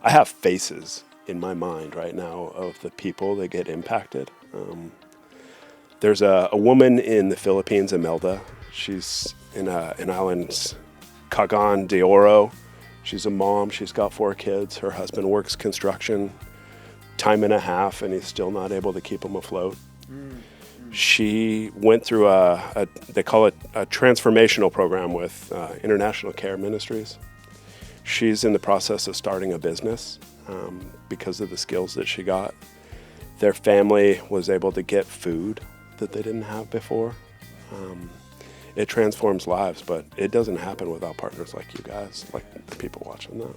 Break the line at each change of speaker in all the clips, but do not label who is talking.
I have faces in my mind right now of the people that get impacted. There's a woman in the Philippines, Imelda. She's in an island, Cagan de Oro. She's a mom. She's got 4 kids. Her husband works construction time and a half, and he's still not able to keep them afloat. She went through they call it a transformational program with International Care Ministries. She's in the process of starting a business because of the skills that she got. Their family was able to get food that they didn't have before. It transforms lives, but it doesn't happen without partners like you guys, like the people watching that.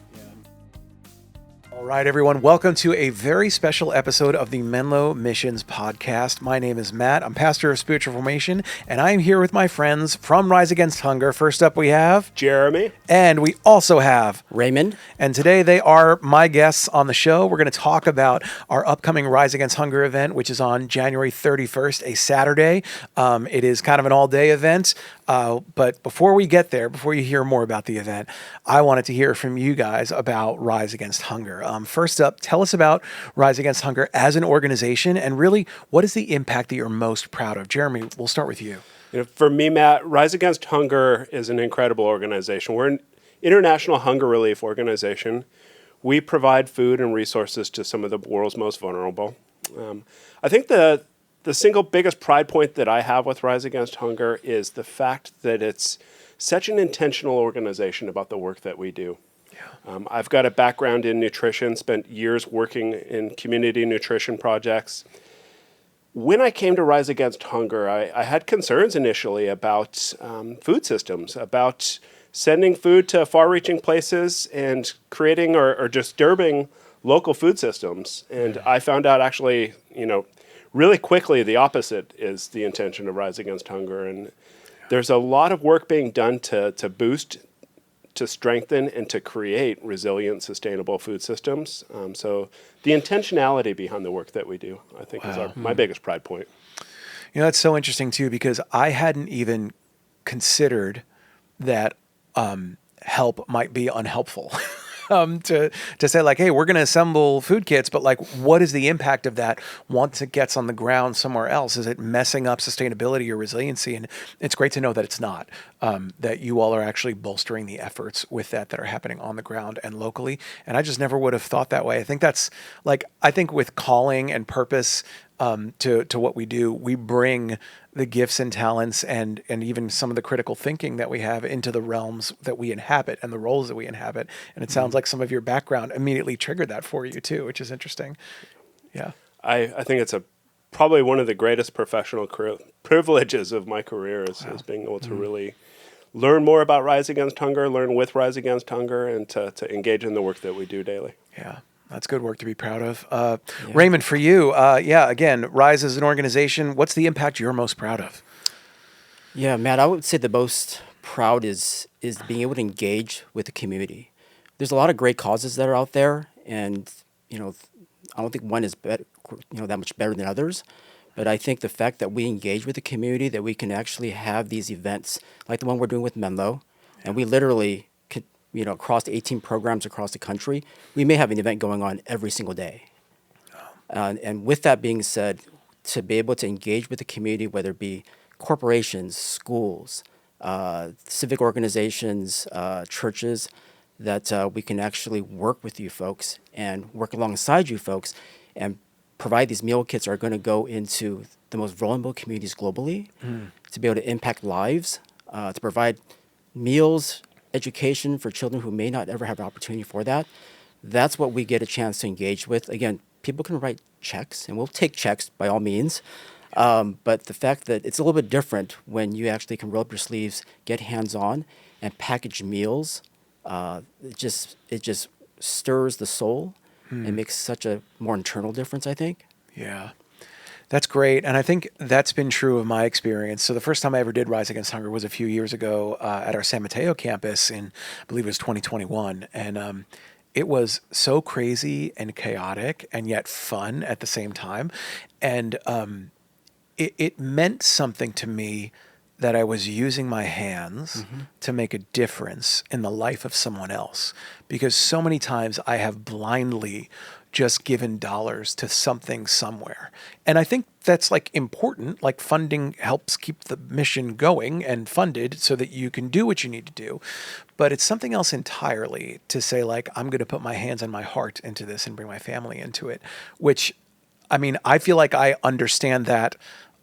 All right, everyone. Welcome to a very special episode of the Menlo Missions Podcast. My name is Matt. I'm pastor of spiritual formation, and I'm here with my friends from Rise Against Hunger. First up, we have
Jeremy.
And we also have
Raymond.
And today they are my guests on the show. We're going to talk about our upcoming Rise Against Hunger event, which is on January 31st, a Saturday. It is kind of an all-day event. But before we get there, before you hear more about the event, I wanted to hear from you guys about Rise Against Hunger. First up, tell us about Rise Against Hunger as an organization, and really, what is the impact that you're most proud of? Jeremy, we'll start with you.
For me, Matt, Rise Against Hunger is an incredible organization. We're an international hunger relief organization. We provide food and resources to some of the world's most vulnerable. I think the single biggest pride point that I have with Rise Against Hunger is the fact that it's such an intentional organization about the work that we do. I've got a background in nutrition, spent years working in community nutrition projects. When I came to Rise Against Hunger, I had concerns initially about food systems, about sending food to far-reaching places and creating or disturbing local food systems. And I found out actually, really quickly the opposite is the intention of Rise Against Hunger. And there's a lot of work being done to boost, to strengthen, and to create resilient, sustainable food systems. So the intentionality behind the work that we do, I think, is my biggest pride point.
That's so interesting, too, because I hadn't even considered that help might be unhelpful. To say like, hey, we're going to assemble food kits, but like, what is the impact of that once it gets on the ground somewhere else? Is it messing up sustainability or resiliency? And it's great to know that it's not, that you all are actually bolstering the efforts with that are happening on the ground and locally. And I just never would have thought that way. I think that's I think with calling and purpose to what we do, we bring the gifts and talents and even some of the critical thinking that we have into the realms that we inhabit and the roles that we inhabit. And it sounds like some of your background immediately triggered that for you too, which is interesting. Yeah.
I think it's probably one of the greatest professional privileges of my career is being able to really learn more about Rise Against Hunger, learn with Rise Against Hunger, and to engage in the work that we do daily.
Yeah. That's good work to be proud of. Raymond, for you, again, Rise as an organization, what's the impact you're most proud of?
Yeah, Matt, I would say the most proud is being able to engage with the community. There's a lot of great causes that are out there, and I don't think one is that much better than others. But I think the fact that we engage with the community, that we can actually have these events like the one we're doing with Menlo, and we literally across 18 programs across the country, we may have an event going on every single day. And with that being said, to be able to engage with the community, whether it be corporations, schools, civic organizations, churches, that we can actually work with you folks and work alongside you folks and provide these meal kits are going to go into the most vulnerable communities globally to be able to impact lives, to provide meals, education for children who may not ever have an opportunity for that. That's what we get a chance to engage with. Again, people can write checks, and we'll take checks by all means. But the fact that it's a little bit different when you actually can roll up your sleeves, get hands-on, and package meals, it just stirs the soul and makes such a more internal difference, I think.
Yeah. That's great. And I think that's been true of my experience. So the first time I ever did Rise Against Hunger was a few years ago at our San Mateo campus in, I believe it was 2021. And it was so crazy and chaotic and yet fun at the same time. And it meant something to me that I was using my hands to make a difference in the life of someone else. Because so many times I have blindly just given dollars to something somewhere. And I think that's like important. Like funding helps keep the mission going and funded so that you can do what you need to do. But it's something else entirely to say, like, I'm going to put my hands and my heart into this and bring my family into it, which, I mean, I feel like I understand that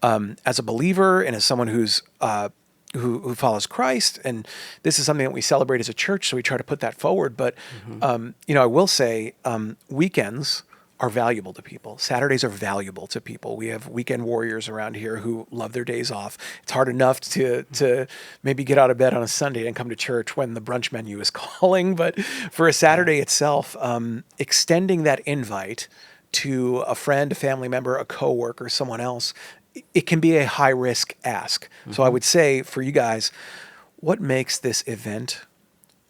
as a believer and as someone who follows Christ, and this is something that we celebrate as a church, so we try to put that forward. But I will say weekends are valuable to people. Saturdays are valuable to people. We have weekend warriors around here who love their days off. It's hard enough to maybe get out of bed on a Sunday and come to church when the brunch menu is calling. But for a Saturday itself, extending that invite to a friend, a family member, a coworker, someone else, it can be a high risk ask. So I would say for you guys, what makes this event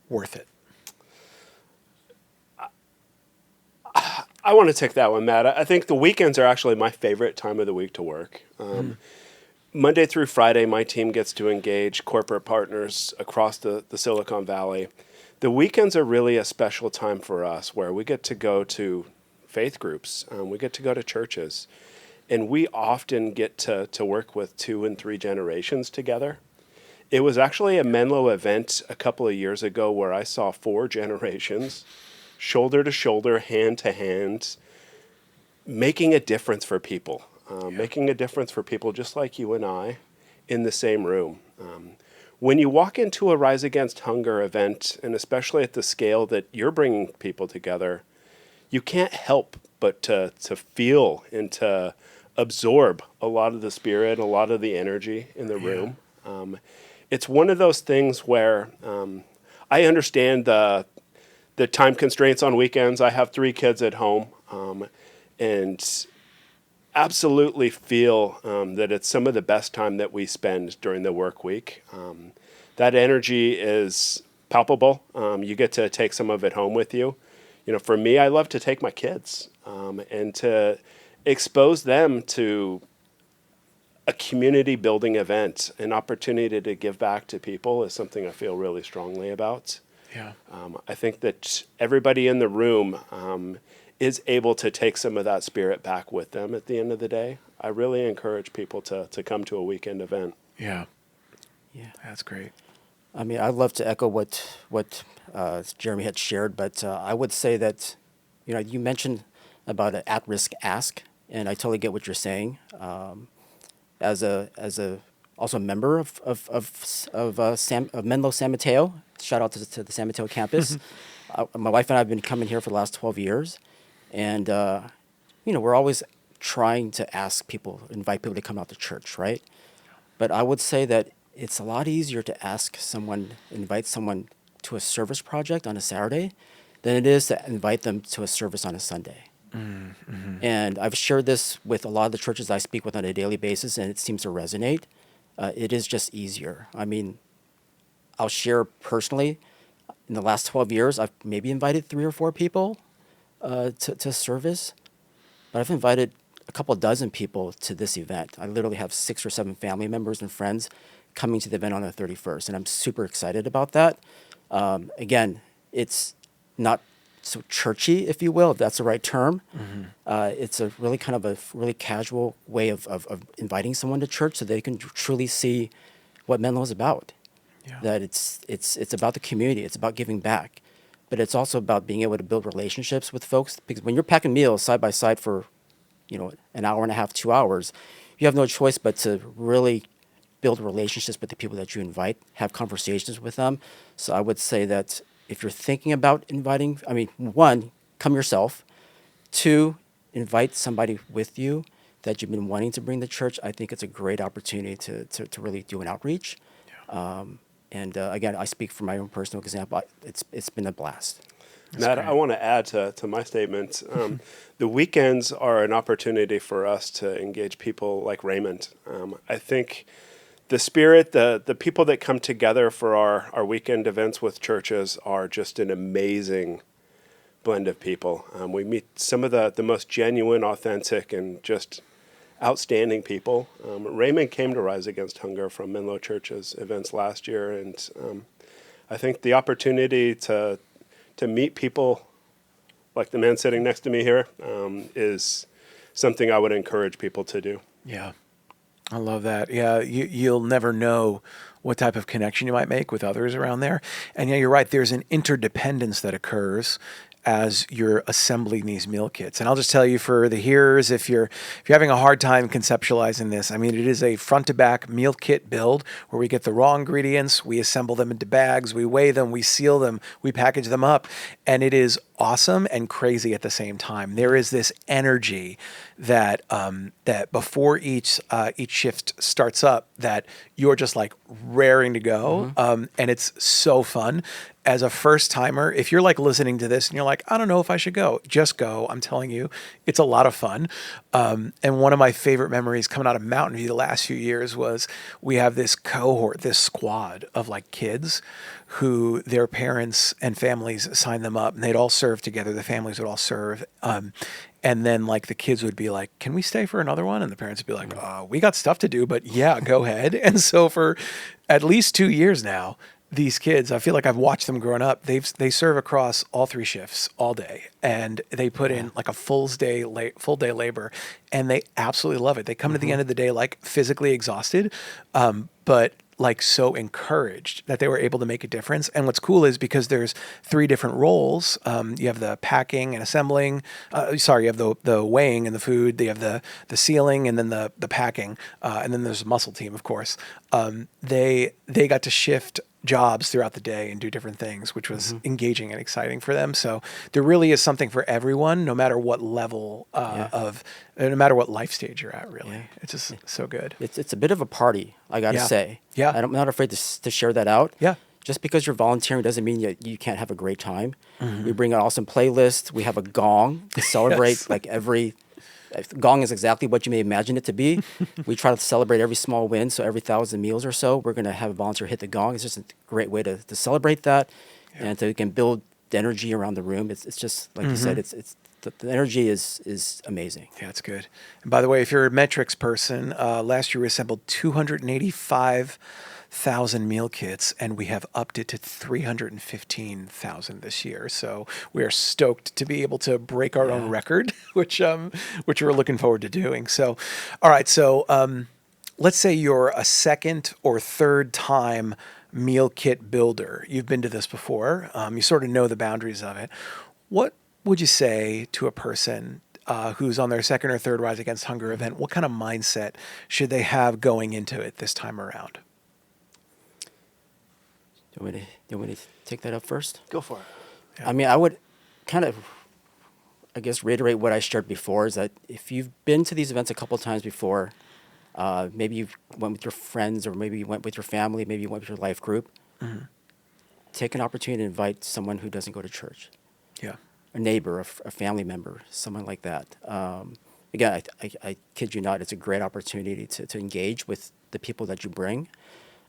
worth it?
I want to take that one, Matt. I think the weekends are actually my favorite time of the week to work. Monday through Friday, my team gets to engage corporate partners across the Silicon Valley. The weekends are really a special time for us where we get to go to faith groups. We get to go to churches. And we often get to work with 2 and 3 generations together. It was actually a Menlo event a couple of years ago where I saw 4 generations, shoulder to shoulder, hand to hand, making a difference for people, making a difference for people just like you and I in the same room. When you walk into a Rise Against Hunger event, and especially at the scale that you're bringing people together, you can't help but to feel and to absorb a lot of the spirit, a lot of the energy in the room. It's one of those things where I understand the time constraints on weekends. I have 3 kids at home, and absolutely feel that it's some of the best time that we spend during the work week. That energy is palpable. You get to take some of it home with you. You know, for me, I love to take my kids and to expose them to a community building event. An opportunity to give back to people is something I feel really strongly about.
Yeah.
I think that everybody in the room is able to take some of that spirit back with them at the end of the day. I really encourage people to come to a weekend event.
Yeah. That's great.
I mean, I'd love to echo what Jeremy had shared, but I would say that, you mentioned about an at-risk ask, and I totally get what you're saying. As a also a member of Menlo San Mateo, shout out to the San Mateo campus. My wife and I have been coming here for the last 12 years, and we're always trying to invite people to come out to church, right? But I would say that it's a lot easier to invite someone to a service project on a Saturday than it is to invite them to a service on a Sunday. Mm-hmm. And I've shared this with a lot of the churches I speak with on a daily basis, and it seems to resonate. It is just easier. I mean, I'll share personally, in the last 12 years, I've maybe invited 3 or 4 people to service, but I've invited a couple dozen people to this event. I literally have 6 or 7 family members and friends coming to the event on the 31st, and I'm super excited about that. Again, it's not so churchy, if you will, if that's the right term. Mm-hmm. It's a really kind of a really casual way of inviting someone to church so they can truly see what Menlo is about. Yeah. That it's about the community, it's about giving back, but it's also about being able to build relationships with folks. Because when you're packing meals side by side for, an hour and a half, 2 hours, you have no choice but to really build relationships with the people that you invite, have conversations with them. So I would say that if you're thinking about inviting, 1, come yourself. 2, invite somebody with you that you've been wanting to bring to church. I think it's a great opportunity to really do an outreach. Yeah. Again, I speak from my own personal example. It's been a blast.
Matt, I want to add to my statement. The weekends are an opportunity for us to engage people like Raymond. I think the spirit, the people that come together for our weekend events with churches are just an amazing blend of people. We meet some of the most genuine, authentic, and just outstanding people. Raymond came to Rise Against Hunger from Menlo Church's events last year, and I think the opportunity to meet people like the man sitting next to me here is something I would encourage people to do.
Yeah. I love that. Yeah, you'll never know what type of connection you might make with others around there. And yeah, you're right. There's an interdependence that occurs as you're assembling these meal kits. And I'll just tell you for the hearers, if you're having a hard time conceptualizing this, I mean, it is a front to back meal kit build where we get the raw ingredients, we assemble them into bags, we weigh them, we seal them, we package them up, and it is awesome and crazy at the same time. There is this energy that that before each shift starts up, that you're just like raring to go, and it's so fun. As a first timer, if you're like listening to this and you're like, I don't know if I should go, just go. I'm telling you, it's a lot of fun. And one of my favorite memories coming out of Mountain View the last few years was we have this cohort, this squad of like kids who their parents and families signed them up, and they'd all serve together. The families would all serve. And then like the kids would be like, can we stay for another one? And the parents would be like, we got stuff to do, but yeah, go ahead. And so for at least 2 years now, these kids, I feel like I've watched them growing up. They serve across all 3 shifts all day, and they put in like a full day labor, and they absolutely love it. They come to the end of the day like physically exhausted, but like so encouraged that they were able to make a difference. And what's cool is because there's 3 different roles. You have the packing and assembling. You have the weighing and the food. You have the sealing and then the packing, and then there's a muscle team, of course. They got to shift jobs throughout the day and do different things, which was engaging and exciting for them. So there really is something for everyone, no matter what level no matter what life stage you're at, really. Yeah. It's just so good.
It's a bit of a party, I got to say.
Yeah.
I'm not afraid to share that out.
Yeah.
Just because you're volunteering doesn't mean you can't have a great time. We bring an awesome playlist. We have a gong to celebrate like every... Gong is exactly what you may imagine it to be. We try to celebrate every small win. So every 1,000 meals or so, we're going to have a volunteer hit the gong. It's just a great way to celebrate that, and to can build the energy around the room. It's just like you said. It's the energy is amazing.
Yeah, it's good. And by the way, if you're a metrics person, last year we assembled 285,000 meal kits, and we have upped it to 315,000 this year. So we are stoked to be able to break our own record, which we're looking forward to doing. So, all right. So let's say you're a second or third time meal kit builder. You've been to this before. You sort of know the boundaries of it. What would you say to a person who's on their second or third Rise Against Hunger event? What kind of mindset should they have going into it this time around?
Do you want me to take that up first?
Go for it. Yeah.
I mean, I would kind of, I guess, reiterate what I shared before, is that if you've been to these events a couple of times before, maybe you went with your friends, or maybe you went with your family, maybe you went with your life group, take an opportunity to invite someone who doesn't go to church.
Yeah.
A neighbor, a family member, someone like that. Again, I kid you not, it's a great opportunity to engage with the people that you bring.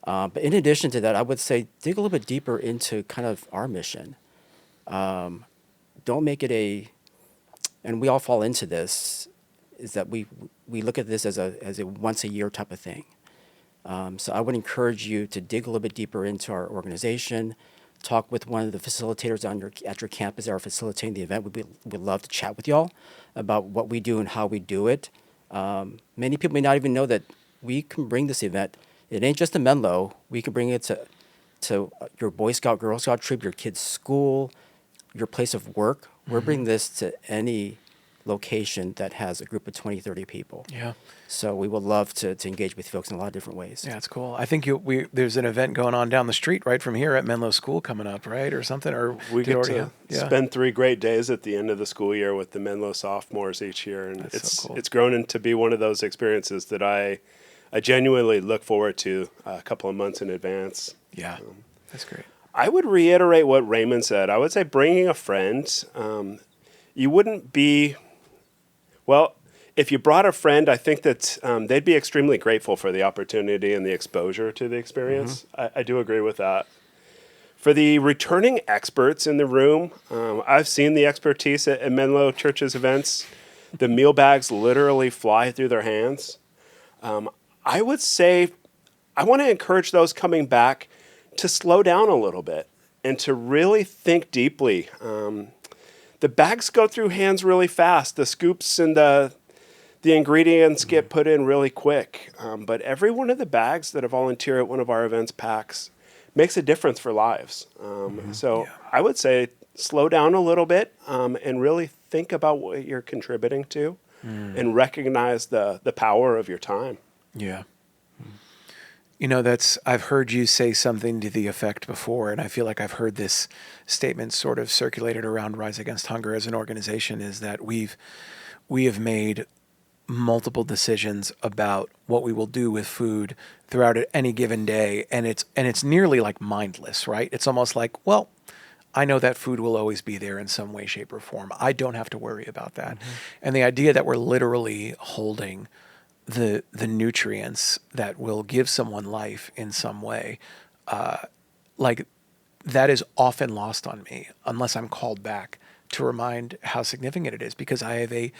But in addition to that, I would say dig a little bit deeper into kind of our mission. Don't make it and we all fall into this, is that we look at this as a once a year type of thing. So I would encourage you to dig a little bit deeper into our organization. Talk with one of the facilitators at your campus that are facilitating the event. We'd love to chat with y'all about what we do and how we do it. Many people may not even know that we can bring this event. It ain't just a Menlo. We can bring it to your Boy Scout, Girl Scout troop, your kid's school, your place of work. We're bringing this to any location that has a group of 20, 30 people.
Yeah.
So we would love to engage with folks in a lot of different ways.
Yeah, it's cool. I think there's an event going on down the street right from here at Menlo School coming up, right? Or something? Or
we get to spend 3 great days at the end of the school year with the Menlo sophomores each year. And
That's so cool.
It's grown into be one of those experiences that I genuinely look forward to a couple of months in advance.
Yeah, that's great.
I would reiterate what Raymond said. I would say bringing a friend, you wouldn't be... Well, if you brought a friend, I think that they'd be extremely grateful for the opportunity and the exposure to the experience. I do agree with that. For the returning experts in the room, I've seen the expertise at Menlo Church's events. The meal bags literally fly through their hands. I would say I want to encourage those coming back to slow down a little bit and to really think deeply. The bags go through hands really fast. The scoops and the ingredients get put in really quick. But every one of the bags that a volunteer at one of our events packs makes a difference for lives. So I would say slow down a little bit and really think about what you're contributing to and recognize the power of your time.
Yeah. You know, I've heard you say something to the effect before, and I feel like I've heard this statement sort of circulated around Rise Against Hunger as an organization, is that we have made multiple decisions about what we will do with food throughout any given day, and it's nearly like mindless, right? It's almost like, well, I know that food will always be there in some way, shape, or form. I don't have to worry about that. And the idea that we're literally holding the nutrients that will give someone life in some way, like that is often lost on me unless I'm called back to remind how significant it is, because I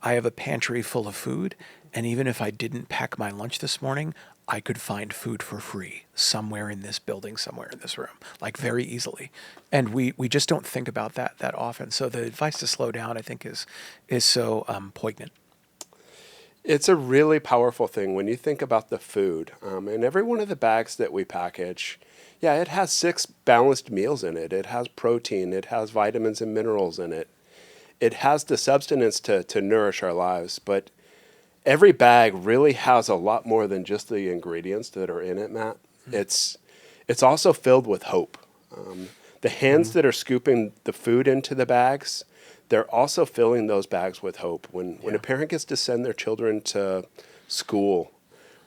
have a pantry full of food, and even if I didn't pack my lunch this morning, I could find food for free somewhere in this building, somewhere in this room, like very easily. And we just don't think about that often. So the advice to slow down, I think, is so poignant.
It's a really powerful thing when you think about the food. And every one of the bags that we package, it has 6 balanced meals in it. It has protein. It has vitamins and minerals in it. It has the substance to nourish our lives. But every bag really has a lot more than just the ingredients that are in it, Matt. It's also filled with hope. The hands that are scooping the food into the bags, they're also filling those bags with hope. When a parent gets to send their children to school,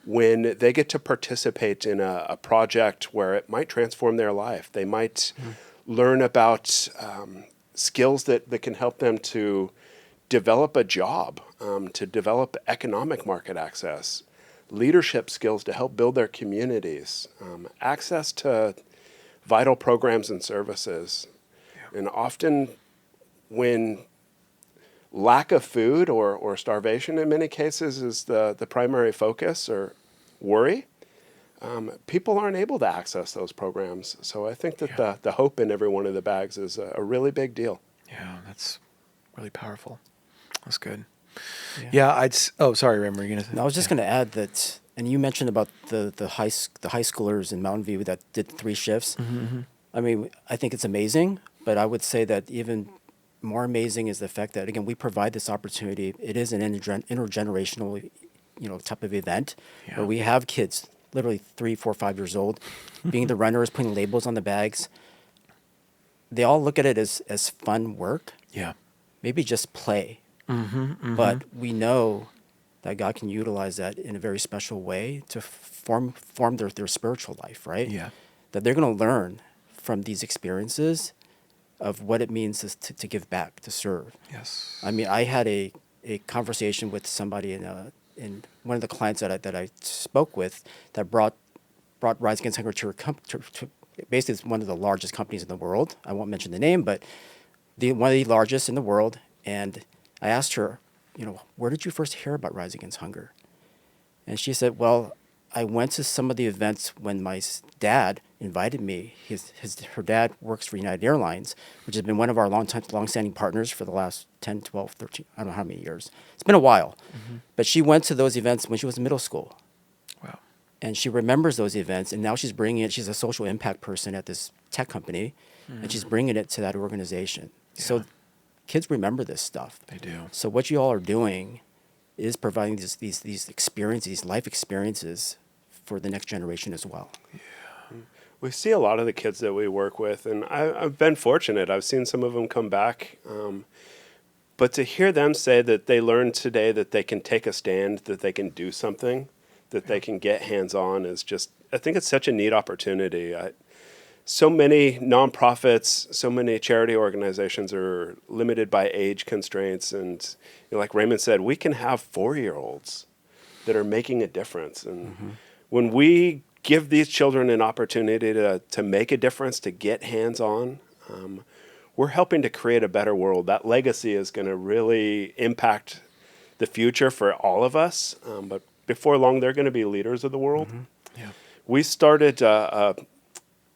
when they get to participate in a project where it might transform their life, they might learn about skills that can help them to develop a job, to develop economic market access, leadership skills to help build their communities, access to vital programs and services. And often when lack of food or starvation in many cases is the primary focus or worry, people aren't able to access those programs. So I think that the hope in every one of the bags is a really big deal.
Yeah, that's really powerful. That's good. Yeah, sorry, Raymond, were you gonna say?
No, I was just going to add that, and you mentioned about the high schoolers in Mountain View that did 3 shifts. I mean, I think it's amazing, but I would say that even more amazing is the fact that, again, we provide this opportunity. It is an intergenerational, type of event where we have kids, literally 3, 4, 5 years old, being the runners, putting labels on the bags. They all look at it as fun work.
Yeah.
Maybe just play. But we know that God can utilize that in a very special way to form their spiritual life, right?
Yeah.
That they're going to learn from these experiences of what it means to give back, to serve.
Yes.
I mean, I had a conversation with somebody in one of the clients that I spoke with that brought Rise Against Hunger to basically it's one of the largest companies in the world. I won't mention the name, but one of the largest in the world. And I asked her, where did you first hear about Rise Against Hunger? And she said, well, I went to some of the events when my dad invited me. Her dad works for United Airlines, which has been one of our long-standing partners for the last 10, 12, 13, I don't know how many years. It's been a while. But she went to those events when she was in middle school.
Wow.
And she remembers those events, and now she's a social impact person at this tech company, and she's bringing it to that organization. Yeah. So kids remember this stuff.
They do.
So what you all are doing is providing these experiences, these life experiences for the next generation as well.
Yeah.
We see a lot of the kids that we work with, and I've been fortunate. I've seen some of them come back. But to hear them say that they learned today that they can take a stand, that they can do something, that they can get hands-on is just, I think it's such a neat opportunity. So many nonprofits, so many charity organizations are limited by age constraints. And like Raymond said, we can have 4-year-olds that are making a difference. And when we give these children an opportunity to make a difference, to get hands-on, we're helping to create a better world. That legacy is going to really impact the future for all of us. But before long, they're going to be leaders of the world.
Yeah.
We started a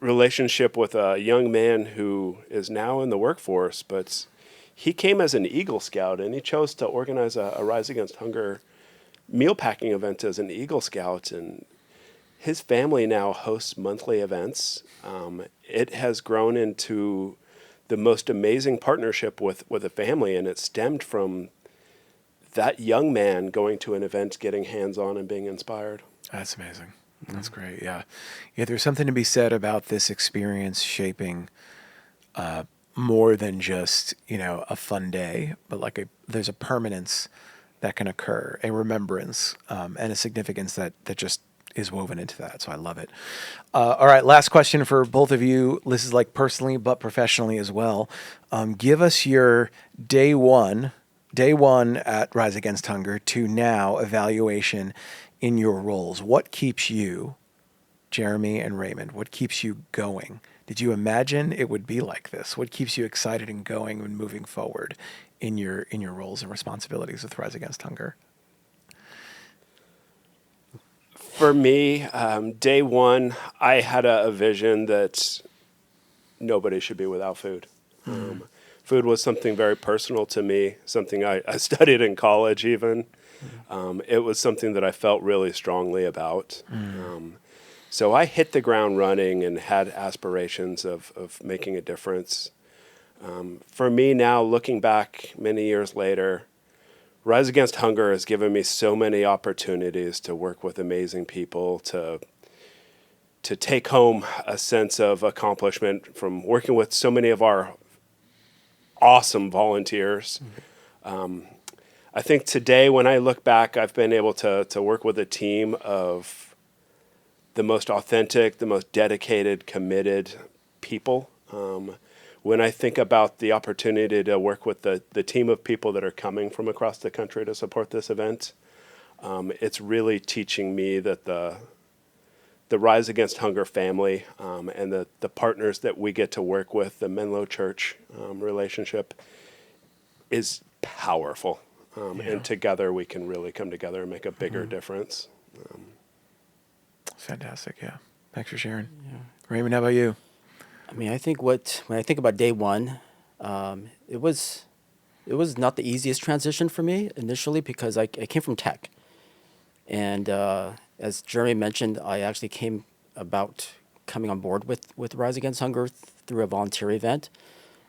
relationship with a young man who is now in the workforce, but he came as an Eagle Scout, and he chose to organize a Rise Against Hunger meal packing event as an Eagle Scout. And his family now hosts monthly events. It has grown into the most amazing partnership with a family, and it stemmed from that young man going to an event, getting hands-on and being inspired.
That's amazing. That's great. Yeah. Yeah. There's something to be said about this experience shaping more than just, a fun day, but there's a permanence that can occur, a remembrance, and a significance that just is woven into that. So I love it. All right. Last question for both of you. This is like personally, but professionally as well. Give us your day one at Rise Against Hunger to now evaluation in your roles. What keeps you, Jeremy and Raymond, what keeps you going? Did you imagine it would be like this? What keeps you excited and going and moving forward in your roles and responsibilities with Rise Against Hunger?
For me, day one, I had a vision that nobody should be without food. Food was something very personal to me, something I studied in college even. It was something that I felt really strongly about. So I hit the ground running and had aspirations of making a difference. For me now, looking back many years later, Rise Against Hunger has given me so many opportunities to work with amazing people, to take home a sense of accomplishment from working with so many of our awesome volunteers. I think today, when I look back, I've been able to work with a team of the most authentic, the most dedicated, committed people. When I think about the opportunity to work with the team of people that are coming from across the country to support this event, it's really teaching me that the Rise Against Hunger family and the partners that we get to work with, the Menlo Church relationship, is powerful. And together we can really come together and make a bigger difference.
Fantastic. Yeah. Thanks for sharing. Yeah. Raymond, how about you?
I mean, I think when I think about day one, it was not the easiest transition for me initially because I came from tech. And as Jeremy mentioned, I actually came about coming on board with Rise Against Hunger through a volunteer event.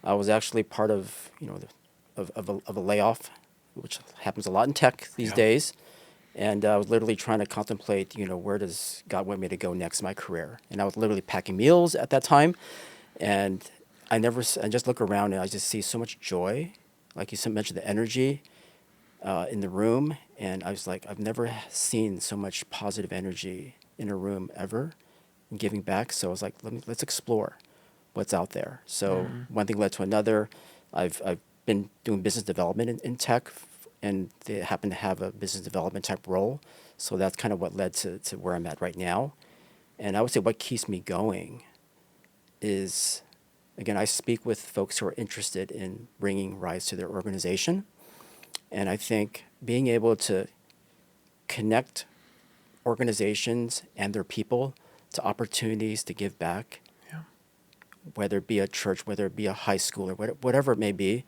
I was actually part of of a layoff, which happens a lot in tech these days. And I was literally trying to contemplate, where does God want me to go next in my career? And I was literally packing meals at that time. And I just look around and I just see so much joy. Like you mentioned, the energy in the room. And I was like, I've never seen so much positive energy in a room ever and giving back. So I was like, let's explore what's out there. So one thing led to another. I've been doing business development in tech, and they happen to have a business development type role. So that's kind of what led to where I'm at right now. And I would say what keeps me going is, again, I speak with folks who are interested in bringing Rise to their organization. And I think being able to connect organizations and their people to opportunities to give back, whether it be a church, whether it be a high school, or whatever it may be,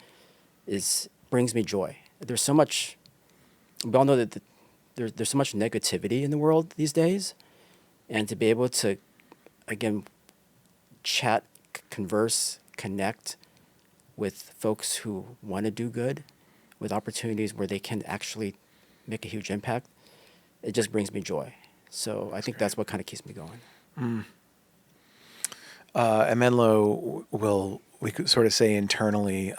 brings me joy. There's so much, we all know that there's so much negativity in the world these days. And to be able to, again, chat, converse, connect with folks who want to do good, with opportunities where they can actually make a huge impact, it just brings me joy. So I think that's what kind of keeps me going.
At Menlo, we could sort of say internally,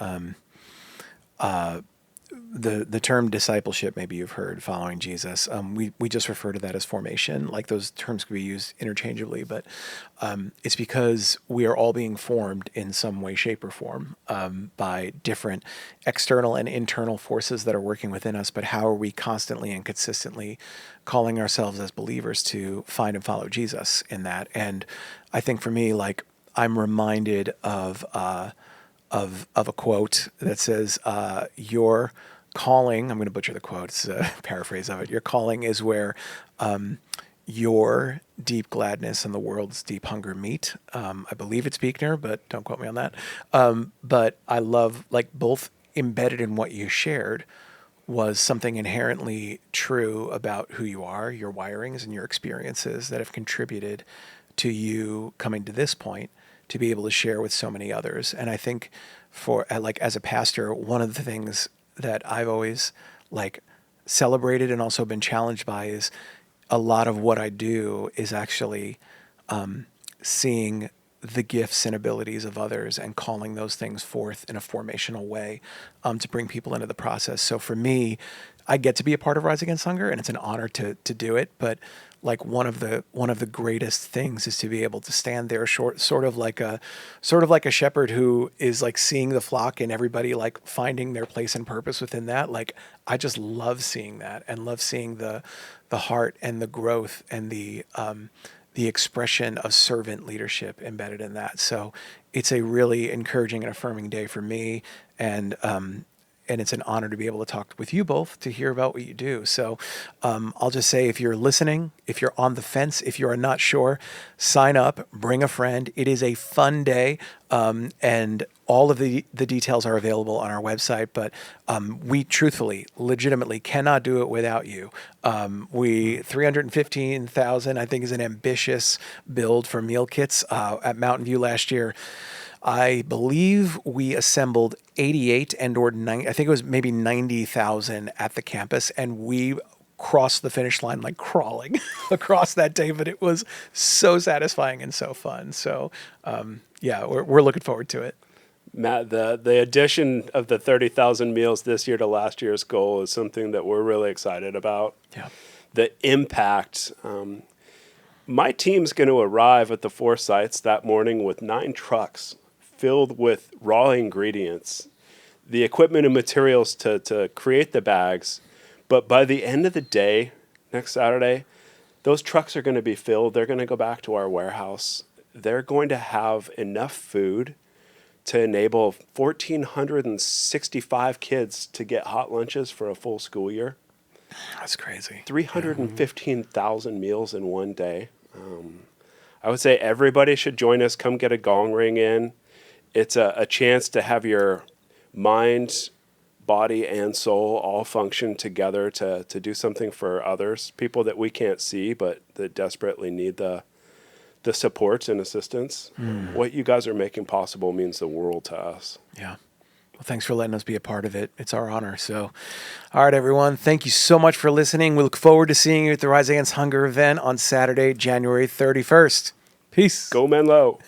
the term discipleship, maybe you've heard, following Jesus. We just refer to that as formation. Like those terms could be used interchangeably, but it's because we are all being formed in some way, shape, or form by different external and internal forces that are working within us. But how are we constantly and consistently calling ourselves as believers to find and follow Jesus in that? And I think for me, like, I'm reminded of a quote that says, "Your calling, I'm going to butcher the quote, it's a paraphrase of it. Your calling is where your deep gladness and the world's deep hunger meet. I believe it's Buechner, but don't quote me on that. But I love, like, both embedded in what you shared was something inherently true about who you are, your wirings and your experiences that have contributed to you coming to this point to be able to share with so many others. And I think for, like, as a pastor, one of the things that I've always, like, celebrated and also been challenged by is a lot of what I do is actually seeing the gifts and abilities of others and calling those things forth in a formational way to bring people into the process. So for me, I get to be a part of Rise Against Hunger, and it's an honor to do it. But like one of the greatest things is to be able to stand there, sort of like a shepherd who is like seeing the flock and everybody like finding their place and purpose within that. Like I just love seeing that and love seeing the heart and the growth and the expression of servant leadership embedded in that. So it's a really encouraging and affirming day for me. And it's an honor to be able to talk with you both to hear about what you do. So I'll just say, if you're listening, if you're on the fence, if you are not sure, sign up, bring a friend. It is a fun day. And all of the details are available on our website, but we truthfully, legitimately cannot do it without you. 315,000, I think, is an ambitious build for meal kits. At Mountain View last year, I believe we assembled 88 and or 90, I think it was maybe 90,000 at the campus, and we crossed the finish line like crawling across that day, but it was so satisfying and so fun. So yeah, we're looking forward to it.
Matt, the addition of the 30,000 meals this year to last year's goal is something that we're really excited about.
Yeah.
The impact. My team's going to arrive at the 4 sites that morning with 9 trucks filled with raw ingredients, the equipment and materials to create the bags. But by the end of the day, next Saturday, those trucks are going to be filled. They're going to go back to our warehouse. They're going to have enough food to enable 1,465 kids to get hot lunches for a full school year.
That's crazy.
315,000 meals in one day. I would say everybody should join us. Come get a gong ring in. It's a chance to have your mind, body, and soul all function together to do something for others, people that we can't see but that desperately need the support and assistance. What you guys are making possible means the world to us.
Yeah. Well, thanks for letting us be a part of it. It's our honor. So, all right, everyone. Thank you so much for listening. We look forward to seeing you at the Rise Against Hunger event on Saturday, January 31st. Peace.
Go Menlo.